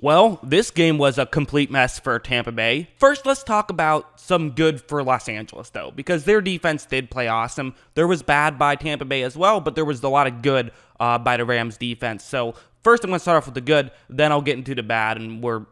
Well, this game was a complete mess for Tampa Bay. First, let's talk about some good for Los Angeles, though, because their defense did play awesome. There was bad by Tampa Bay as well, but there was a lot of good by the Rams defense. So first, I'm going to start off with the good, then I'll get into the bad, and where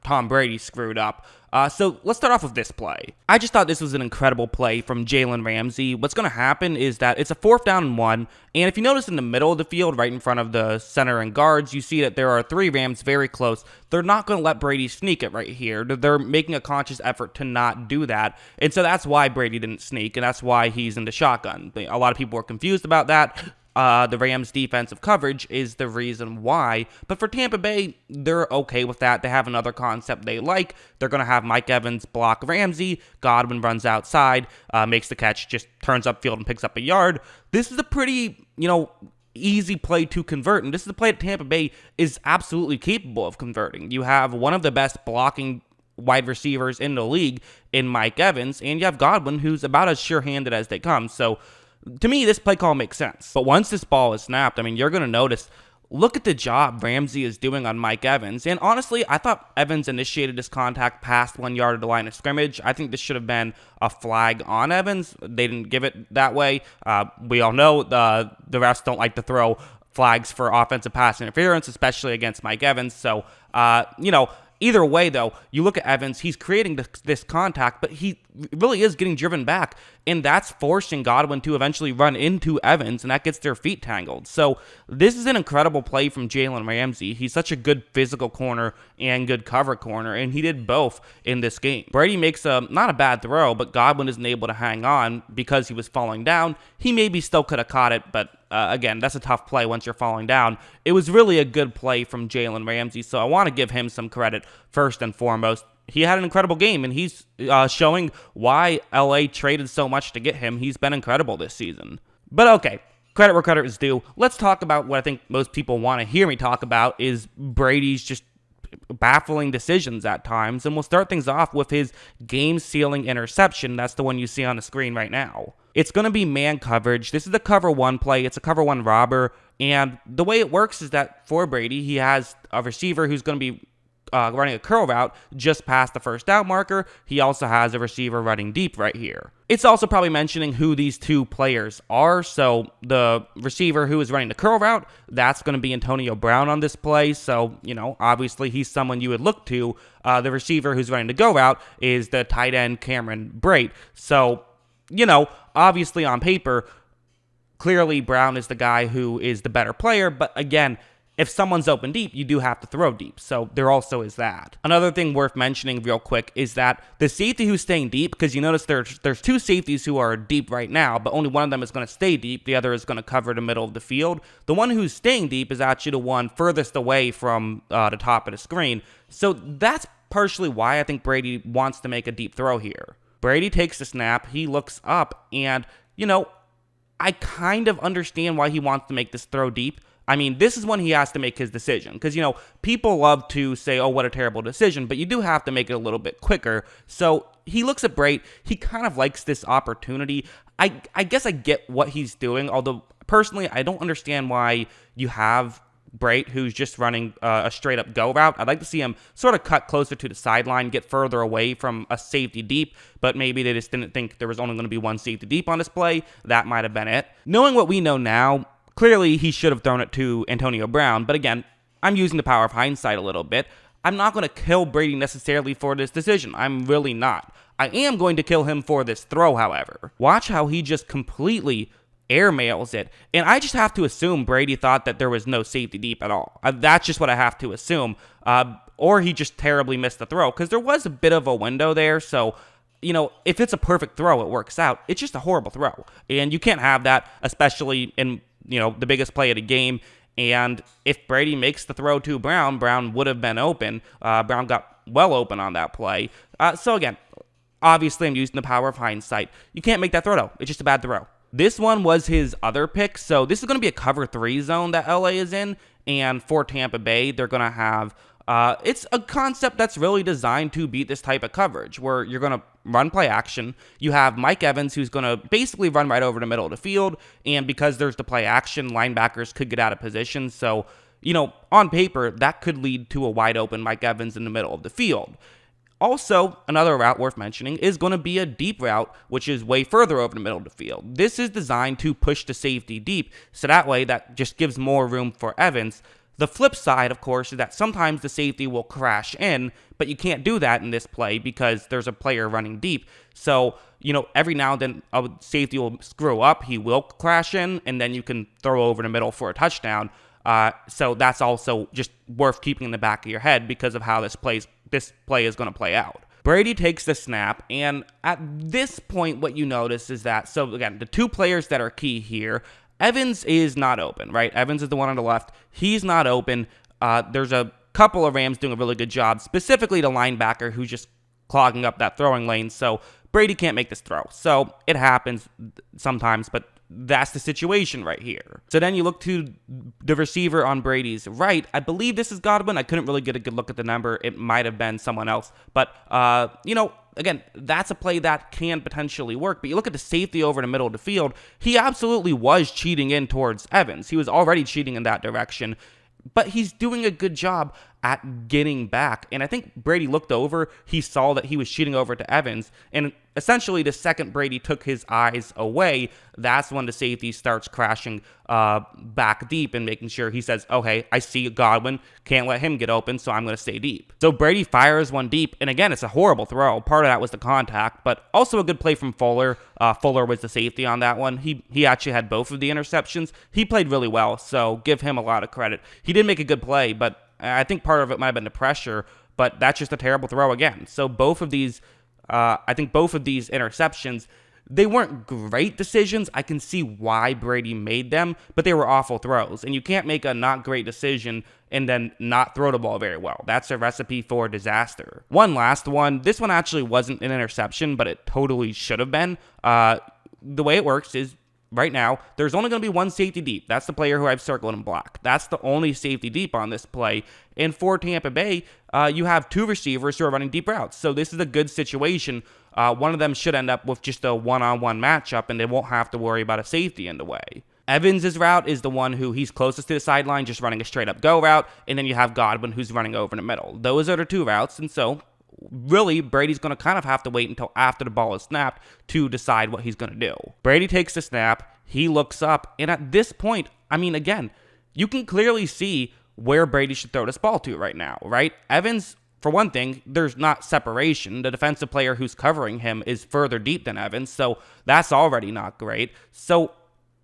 Tom Brady screwed up. So let's start off with this play. I just thought this was an incredible play from Jalen Ramsey. What's going to happen is that it's a 4th down and 1, and if you notice in the middle of the field, right in front of the center and guards, you see that there are 3 Rams very close. They're not going to let Brady sneak it right here. They're making a conscious effort to not do that, and so that's why Brady didn't sneak, and that's why he's in the shotgun. A lot of people were confused about that. The Rams' defensive coverage is the reason why. But for Tampa Bay, they're okay with that. They have another concept they like. They're going to have Mike Evans block Ramsey. Godwin runs outside, makes the catch, just turns upfield and picks up a yard. This is a pretty, easy play to convert. And this is a play that Tampa Bay is absolutely capable of converting. You have one of the best blocking wide receivers in the league in Mike Evans, and you have Godwin, who's about as sure-handed as they come. So to me, this play call makes sense. But once this ball is snapped, you're going to notice, look at the job Ramsey is doing on Mike Evans. And honestly, I thought Evans initiated this contact past 1 yard of the line of scrimmage. I think this should have been a flag on Evans. They didn't give it that way. We all know the refs don't like to throw flags for offensive pass interference, especially against Mike Evans. So, either way, though, you look at Evans, he's creating this contact, but he really is getting driven back, and that's forcing Godwin to eventually run into Evans, and that gets their feet tangled. So this is an incredible play from Jalen Ramsey. He's such a good physical corner and good cover corner, and he did both in this game. Brady makes not a bad throw, but Godwin isn't able to hang on because he was falling down. He maybe still could have caught it, but again, that's a tough play once you're falling down. It was really a good play from Jalen Ramsey, so I want to give him some credit first and foremost. He had an incredible game, and he's showing why LA traded so much to get him. He's been incredible this season. But okay, credit where credit is due. Let's talk about what I think most people want to hear me talk about is Brady's just baffling decisions at times, and we'll start things off with his game-sealing interception. That's the one you see on the screen right now. It's going to be man coverage. This is a cover 1 play. It's a cover 1 robber, and the way it works is that for Brady, he has a receiver who's going to be running a curl route just past the first down marker. He also has a receiver running deep right here. It's also probably mentioning who these 2 players are. So the receiver who is running the curl route, that's going to be Antonio Brown on this play. So, obviously he's someone you would look to. The receiver who's running the go route is the tight end Cameron Brate. So, obviously on paper, clearly Brown is the guy who is the better player. But again, if someone's open deep, you do have to throw deep. So there also is that. Another thing worth mentioning real quick is that the safety who's staying deep, because you notice there's 2 safeties who are deep right now, but only one of them is going to stay deep. The other is going to cover the middle of the field. The one who's staying deep is actually the one furthest away from the top of the screen. So that's partially why I think Brady wants to make a deep throw here. Brady takes the snap. He looks up, and, I kind of understand why he wants to make this throw deep. This is when he has to make his decision. Because, people love to say, oh, what a terrible decision. But you do have to make it a little bit quicker. So he looks at Brate. He kind of likes this opportunity. I guess I get what he's doing. Although, personally, I don't understand why you have Brate, who's just running a straight-up go route. I'd like to see him sort of cut closer to the sideline, get further away from a safety deep. But maybe they just didn't think there was only going to be one safety deep on this play. That might have been it. Knowing what we know now, clearly, he should have thrown it to Antonio Brown, but again, I'm using the power of hindsight a little bit. I'm not going to kill Brady necessarily for this decision. I'm really not. I am going to kill him for this throw, however. Watch how he just completely airmails it, and I just have to assume Brady thought that there was no safety deep at all. That's just what I have to assume, or he just terribly missed the throw, because there was a bit of a window there, so if it's a perfect throw, it works out. It's just a horrible throw, and you can't have that, especially in the biggest play of the game. And if Brady makes the throw to Brown, Brown would have been open. Brown got well open on that play. So again, obviously I'm using the power of hindsight. You can't make that throw, though. It's just a bad throw. This one was his other pick. So this is going to be a cover 3 zone that LA is in. And for Tampa Bay, they're going to have it's a concept that's really designed to beat this type of coverage, where you're going to run play action. You have Mike Evans, who's going to basically run right over the middle of the field, and because there's the play action, linebackers could get out of position. So, on paper, that could lead to a wide open Mike Evans in the middle of the field. Also, another route worth mentioning is going to be a deep route, which is way further over the middle of the field. This is designed to push the safety deep, so that way that just gives more room for Evans. The flip side, of course, is that sometimes the safety will crash in, but you can't do that in this play because there's a player running deep. So, every now and then a safety will screw up, he will crash in, and then you can throw over the middle for a touchdown. So that's also just worth keeping in the back of your head because of how this play is going to play out. Brady takes the snap, and at this point, what you notice is that, so again, the two players that are key here, Evans is not open, right? Evans is the one on the left. He's not open. There's a couple of Rams doing a really good job, specifically the linebacker who's just clogging up that throwing lane. So Brady can't make this throw. So it happens sometimes, but that's the situation right here. So then you look to the receiver on Brady's right. I believe this is Godwin. I couldn't really get a good look at the number. It might have been someone else. But, again, that's a play that can potentially work. But you look at the safety over the middle of the field, he absolutely was cheating in towards Evans. He was already cheating in that direction. But he's doing a good job at getting back. And I think Brady looked over, he saw that he was cheating over to Evans, and essentially the second Brady took his eyes away, that's when the safety starts crashing back deep and making sure he says, okay, I see Godwin, can't let him get open, so I'm going to stay deep. So Brady fires one deep, and again, it's a horrible throw. Part of that was the contact, but also a good play from Fuller. Fuller was the safety on that one. He actually had both of the interceptions. He played really well, so give him a lot of credit. He did make a good play, but I think part of it might have been the pressure, but that's just a terrible throw again. So both of these, I think both of these interceptions, they weren't great decisions. I can see why Brady made them, but they were awful throws. And you can't make a not great decision and then not throw the ball very well. That's a recipe for disaster. One last one. This one actually wasn't an interception, but it totally should have been. The way it works is, right now, there's only going to be one safety deep. That's the player who I've circled in black. That's the only safety deep on this play. And for Tampa Bay, you have two receivers who are running deep routes. So this is a good situation. One of them should end up with just a one-on-one matchup, and they won't have to worry about a safety in the way. Evans' route is the one who he's closest to the sideline, just running a straight-up go route. And then you have Godwin, who's running over in the middle. Those are the two routes, and so really, Brady's going to kind of have to wait until after the ball is snapped to decide what he's going to do. Brady takes the snap, he looks up, and at this point, again, you can clearly see where Brady should throw this ball to right now, right? Evans, for one thing, there's not separation. The defensive player who's covering him is further deep than Evans, so that's already not great. So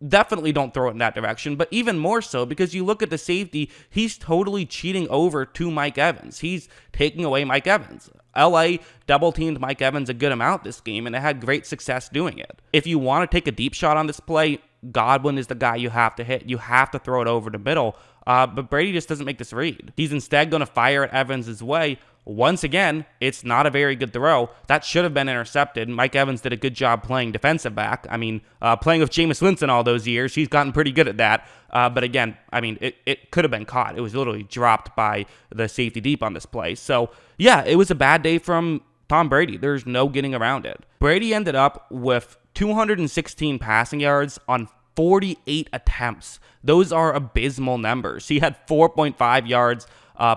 definitely don't throw it in that direction, but even more so because you look at the safety, he's totally cheating over to Mike Evans. He's taking away Mike Evans. LA double-teamed Mike Evans a good amount this game, and they had great success doing it. If you want to take a deep shot on this play, Godwin is the guy you have to hit. You have to throw it over the middle, but Brady just doesn't make this read. He's instead going to fire at Evans' way. Once again, it's not a very good throw. That should have been intercepted. Mike Evans did a good job playing defensive back. Playing with Jameis Winston all those years, he's gotten pretty good at that. But again, it could have been caught. It was literally dropped by the safety deep on this play. So, yeah, it was a bad day from Tom Brady. There's no getting around it. Brady ended up with 216 passing yards on 48 attempts. Those are abysmal numbers. He had 4.5 yards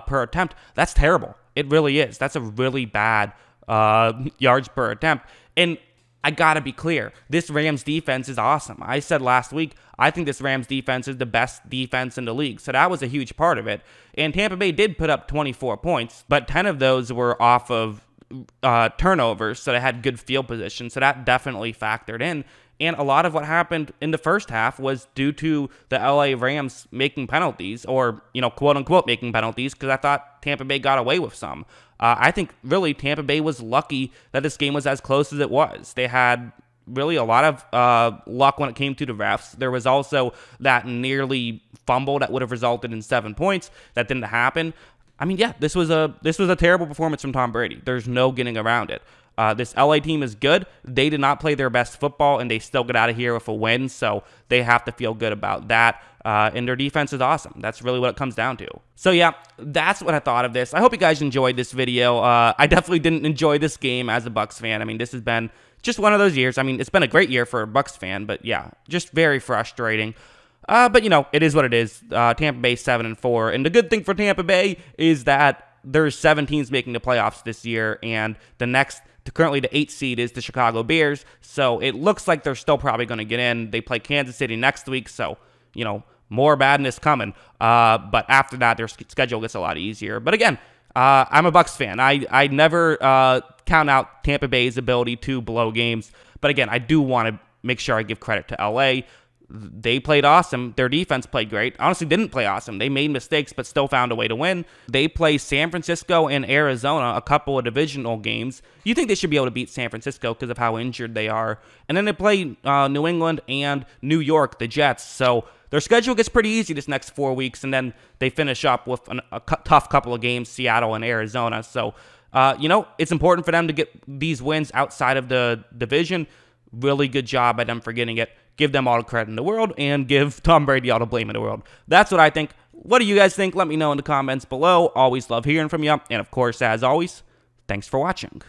per attempt. That's terrible. It really is. That's a really bad yards per attempt. And I got to be clear, this Rams defense is awesome. I said last week, I think this Rams defense is the best defense in the league. So that was a huge part of it. And Tampa Bay did put up 24 points, but 10 of those were off of turnovers. So they had good field position. So that definitely factored in. And a lot of what happened in the first half was due to the LA Rams making penalties, or, quote unquote making penalties, because I thought Tampa Bay got away with some. I think really Tampa Bay was lucky that this game was as close as it was. They had really a lot of luck when it came to the refs. There was also that nearly fumble that would have resulted in 7 points. That didn't happen. This was a terrible performance from Tom Brady. There's no getting around it. This LA team is good. They did not play their best football, and they still get out of here with a win, so they have to feel good about that. And their defense is awesome. That's really what it comes down to. So, yeah, that's what I thought of this. I hope you guys enjoyed this video. I definitely didn't enjoy this game as a Bucs fan. This has been just one of those years. It's been a great year for a Bucs fan, but, yeah, just very frustrating. But it is what it is. Tampa Bay 7-4, and the good thing for Tampa Bay is that there's 7 teams making the playoffs this year, and currently the 8th seed is the Chicago Bears. So it looks like they're still probably going to get in. They play Kansas City next week, so more badness coming. But after that, their schedule gets a lot easier. But again, I'm a Bucs fan. I never count out Tampa Bay's ability to blow games. But again, I do want to make sure I give credit to LA. They played awesome. Their defense played great. Honestly, didn't play awesome. They made mistakes, but still found a way to win. They play San Francisco and Arizona, a couple of divisional games. You think they should be able to beat San Francisco because of how injured they are. And then they play New England and New York, the Jets. So their schedule gets pretty easy this next 4 weeks, and then they finish up with a tough couple of games, Seattle and Arizona. So, it's important for them to get these wins outside of the division. Really good job by them for getting it. Give them all the credit in the world and give Tom Brady all the blame in the world. That's what I think. What do you guys think? Let me know in the comments below. Always love hearing from you. And of course, as always, thanks for watching.